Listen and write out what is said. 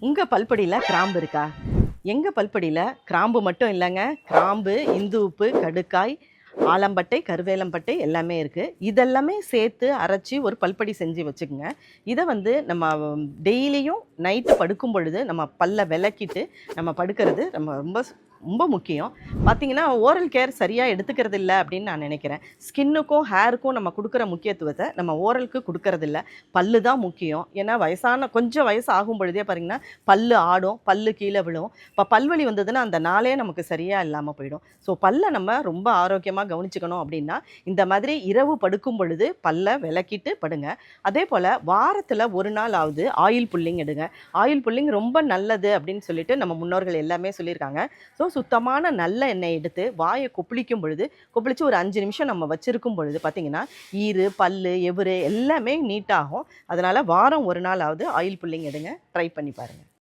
உங்க பல்படியில கிராம்பு இருக்கா? எங்க பல்படியில கிராம்பு மட்டும் இல்லங்க. கிராம்பு, இந்து உப்பு, கடுக்காய், ஆலம்பட்டை, கருவேலம்பட்டை எல்லாமே இருக்கு. இதெல்லாமே சேர்த்து அரைச்சு ஒரு பல்படி செஞ்சு வச்சுக்கங்க. இத நம்ம டெய்லியும் நைட்டு படுக்கும் பொழுது நம்ம பல்ல விளக்கிட்டு நம்ம படுக்கிறது நம்ம ரொம்ப ரொம்ப முக்கியம். பார்த்தீங்கன்னா, ஓரல் கேர் சரியா எடுத்துக்கிறது இல்ல அப்படின்னு நான் நினைக்கிறேன். ஸ்கின்னுக்கும், ஹேருக்கும் நம்ம குடுக்குற முக்கியத்துவத்த நம்ம ஓரலுக்கு குடுக்கறதில்ல. பல்லு தான் முக்கியம். ஏன்னா கொஞ்சம் வயசு ஆகும் பொழுதே பாத்தீங்கன்னா, பல்லு ஆடும், பல்லு கீழ விழும். இப்ப பல்வலி வந்ததுன்னா, அந்த நாளே நமக்கு சரியா இல்லாம போயிடும். ஸோ பல்ல நம்ம ரொம்ப ஆரோக்கியமா கவனிச்சுக்கணும் அப்படின்னா, இந்த மாதிரி இரவு படுக்கும் பொழுது பல்ல விளக்கிட்டு படுங்க. அதேபோல வாரத்துல 1 நாளாவது ஆயில் புல்லிங் எடுங்க. ஆயில் புல்லிங் ரொம்ப நல்லது அப்படின்னு சொல்லிட்டு நம்ம முன்னோர்கள் எல்லாமே சொல்லியிருக்காங்க. ஸோ சுத்தமான நல்ல எண்ணெய் எடுத்து வாயை கொப்பளிக்கும் பொழுது கொப்பளிச்சு ஒரு 5 நிமிஷம் நம்ம வச்சிருக்கும் பொழுது பார்த்தீங்கன்னா, ஈறு, பல்லு, எவுரு எல்லாமே நீட்டாகும். அதனால வாரம் 1 நாளாவது ஆயில் புல்லிங் எடுங்க. ட்ரை பண்ணி பாருங்க.